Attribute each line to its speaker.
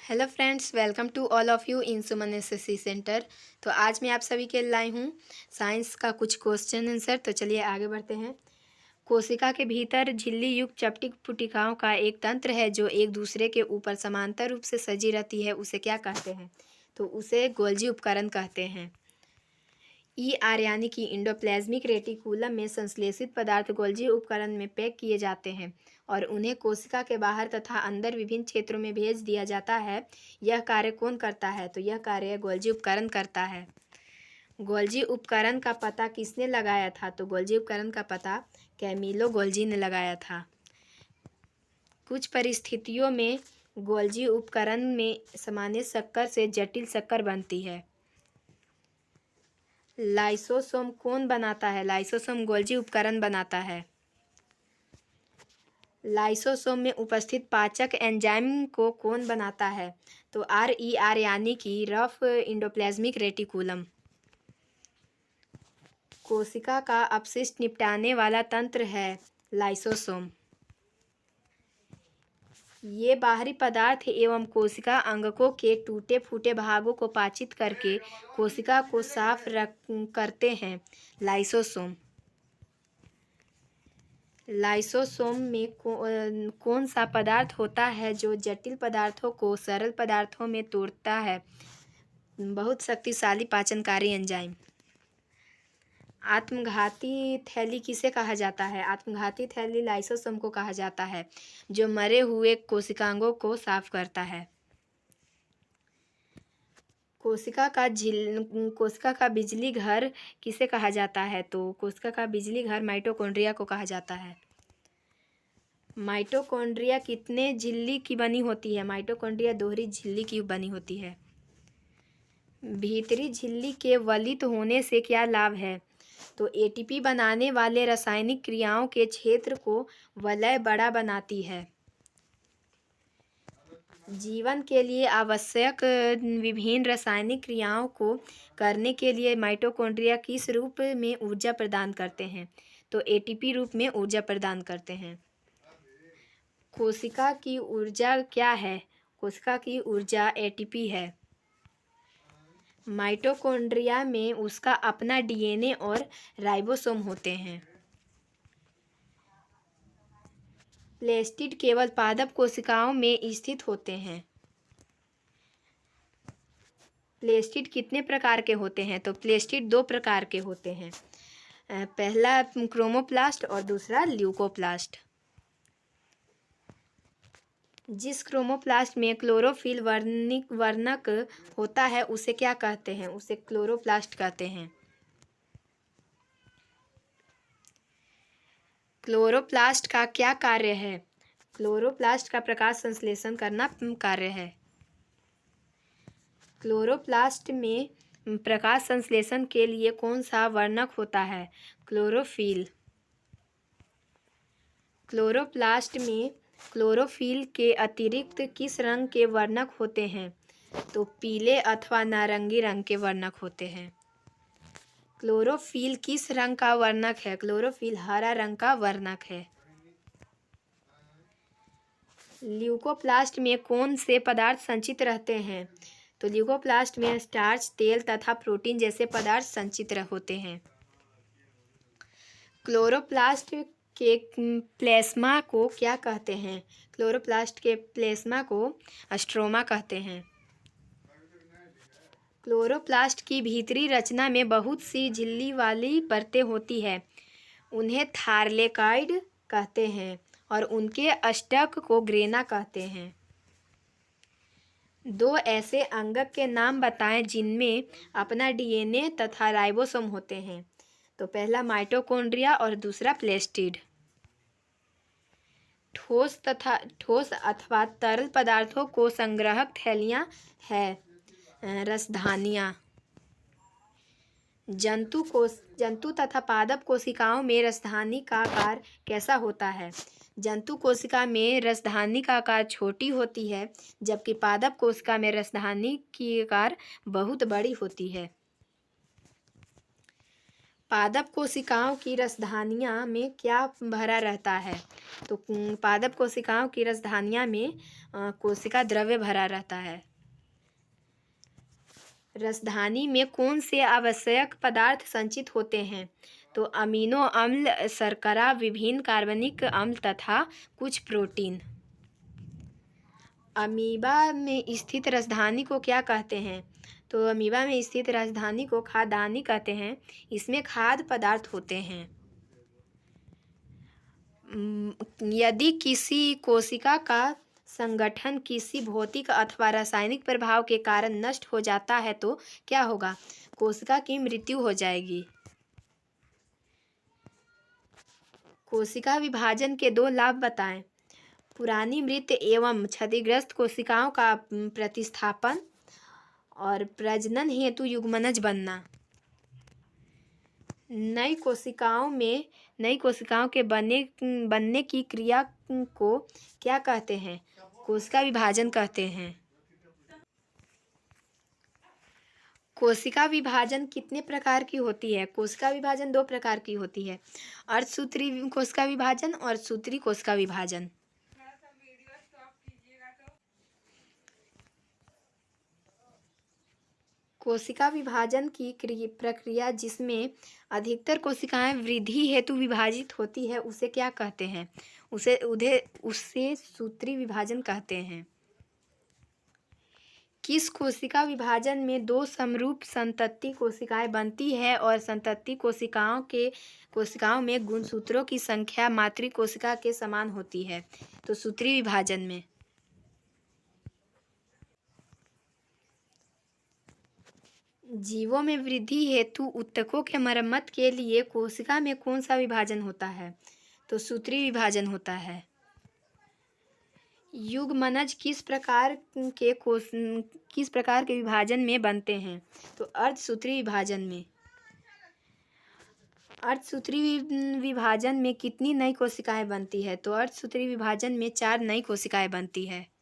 Speaker 1: Hello friends, welcome to all of you in Suman SSC centre. तो आज मैं आप सभी के लिए लाई हूँ साइंस का कुछ क्वेश्चन आंसर। तो चलिए आगे बढ़ते हैं। कोशिका के भीतर झिल्ली युक्त चपटी पुटिकाओं का एक तंत्र है जो एक दूसरे के ऊपर समांतर रूप से सजी रहती है। उसे क्या कहते हैं? तो उसे गोल्जी उपकरण कहते हैं। ईआर यानी कि इंडोप्लाज्मिक रेटिकुलम में संश्लेषित पदार्थ गोल्जी उपकरण में पैक किए जाते हैं और उन्हें कोशिका के बाहर तथा अंदर विभिन्न क्षेत्रों में भेज दिया जाता है। यह कार्य कौन करता है? तो यह कार्य गोल्जी उपकरण करता है। गोल्जी उपकरण का पता किसने लगाया था? तो गोल्जी उपकरण का पता कैमिलो गोल्जी ने लगाया था। कुछ परिस्थितियों में गोल्जी उपकरण में सामान्य शक्कर से जटिल शक्कर बनती है। लाइसोसोम कौन बनाता है? लाइसोसोम गोल्जी उपकरण बनाता है। लाइसोसोम में उपस्थित पाचक एंजाइम को कौन बनाता है? तो आर यानी कि रफ इंडोप्लाज्मिक रेटिकुलम। कोशिका का अपशिष्ट निपटाने वाला तंत्र है लाइसोसोम। ये बाहरी पदार्थ एवं कोशिका अंगकों के टूटे फूटे भागों को पाचित करके कोशिका को साफ करते हैं लाइसोसोम। लाइसोसोम में कौन सा पदार्थ होता है जो जटिल पदार्थों को सरल पदार्थों में तोड़ता है? बहुत शक्तिशाली पाचनकारी एंजाइम। आत्मघाती थैली किसे कहा जाता है? आत्मघाती थैली लाइसोसोम को कहा जाता है जो मरे हुए कोशिकांगों को साफ करता है। कोशिका का बिजली घर किसे कहा जाता है? तो कोशिका का बिजली घर माइटोकॉन्ड्रिया को कहा जाता है। माइटोकॉन्ड्रिया कितने झिल्ली की बनी होती है? माइटोकॉन्ड्रिया दोहरी झिल्ली की बनी होती है। भीतरी झिल्ली के वलित होने से क्या लाभ है? तो एटीपी बनाने वाले रासायनिक क्रियाओं के क्षेत्र को वलय बड़ा बनाती है। जीवन के लिए आवश्यक विभिन्न रासायनिक क्रियाओं को करने के लिए माइटोकॉन्ड्रिया किस रूप में ऊर्जा प्रदान करते हैं? तो एटीपी रूप में ऊर्जा प्रदान करते हैं। कोशिका की ऊर्जा क्या है? कोशिका की ऊर्जा एटीपी है। माइटोकॉन्ड्रिया में उसका अपना डीएनए और राइबोसोम होते हैं। प्लेस्टिड केवल पादप कोशिकाओं में स्थित होते हैं। प्लेस्टिड कितने प्रकार के होते हैं? तो प्लेस्टिड 2 प्रकार के होते हैं। पहला क्रोमोप्लास्ट और दूसरा ल्यूकोप्लास्ट। जिस क्रोमोप्लास्ट में क्लोरोफिल वर्णक होता है उसे क्या कहते हैं? उसे क्लोरोप्लास्ट कहते हैं। क्लोरोप्लास्ट का क्या कार्य है? क्लोरोप्लास्ट का प्रकाश संश्लेषण करना कार्य है। क्लोरोप्लास्ट में प्रकाश संश्लेषण के लिए कौन सा वर्णक होता है? क्लोरोफिल। क्लोरोप्लास्ट में क्लोरोफिल के अतिरिक्त किस रंग के वर्णक होते हैं? तो पीले अथवा नारंगी रंग के वर्णक होते हैं। क्लोरोफिल किस रंग का वर्णक है? क्लोरोफिल हरा रंग का वर्णक है। ल्यूकोप्लास्ट में कौन से पदार्थ संचित रहते हैं? तो ल्यूकोप्लास्ट में स्टार्च, तेल तथा प्रोटीन जैसे पदार्थ संचित होते हैं। क्लोरोप्लास्ट के प्लेस्मा को क्या कहते हैं? क्लोरोप्लास्ट के प्लेस्मा को स्ट्रोमा कहते हैं। क्लोरोप्लास्ट की भीतरी रचना में बहुत सी झिल्ली वाली परतें होती है। उन्हें थार्लेकाइड कहते हैं और उनके अष्टक को ग्रेना कहते हैं। 2 ऐसे अंगक के नाम बताएं जिनमें अपना डीएनए तथा राइबोसोम होते हैं। तो पहला माइटोकॉन्ड्रिया और दूसरा प्लेस्टिड। ठोस अथवा तरल पदार्थों को संग्राहक थैलियाँ है रसधानियाँ। जंतु तथा पादप कोशिकाओं में रसधानी का आकार कैसा होता है? जंतु कोशिका में रसधानी का आकार छोटी होती है जबकि पादप कोशिका में रसधानी की आकार बहुत बड़ी होती है। पादप कोशिकाओं की रसधानियाँ में क्या भरा रहता है? तो पादप कोशिकाओं की रसधानियाँ में कोशिका द्रव्य भरा रहता है। रसधानी में कौन से आवश्यक पदार्थ संचित होते हैं? तो अमीनो अम्ल, शर्करा, विभिन्न कार्बनिक अम्ल तथा कुछ प्रोटीन। अमीबा में स्थित रसधानी को क्या कहते हैं? तो अमीबा में स्थित राजधानी को खाद्यान्नी कहते हैं। इसमें खाद्य पदार्थ होते हैं। यदि किसी कोशिका का संगठन किसी भौतिक अथवा रासायनिक प्रभाव के कारण नष्ट हो जाता है तो क्या होगा? कोशिका की मृत्यु हो जाएगी। कोशिका विभाजन के 2 लाभ बताएं। पुरानी मृत एवं क्षतिग्रस्त कोशिकाओं का प्रतिस्थापन और प्रजनन हेतु युग्मनज बनना। नई कोशिकाओं के बनने की क्रिया को क्या कहते हैं? कोशिका विभाजन कहते हैं। कोशिका विभाजन कितने प्रकार की होती है? कोशिका विभाजन 2 प्रकार की होती है, अर्धसूत्री कोशिका विभाजन और सूत्री कोशिका विभाजन। कोशिका विभाजन की प्रक्रिया जिसमें अधिकतर कोशिकाएं वृद्धि हेतु विभाजित होती है उसे क्या कहते हैं? उसे सूत्री विभाजन कहते हैं। किस कोशिका विभाजन में 2 समरूप संतति कोशिकाएं बनती है और संतति कोशिकाओं में गुणसूत्रों की संख्या मातृ कोशिका के समान होती है? तो सूत्री विभाजन में। जीवों में वृद्धि हेतु ऊतकों के मरम्मत के लिए कोशिका में कौन सा विभाजन होता है? तो सूत्री विभाजन होता है। युग्मनज किस प्रकार के विभाजन में बनते हैं? तो अर्धसूत्री विभाजन में। अर्धसूत्री विभाजन में कितनी नई कोशिकाएं बनती है? तो अर्धसूत्री विभाजन में 4 नई कोशिकाएं बनती है।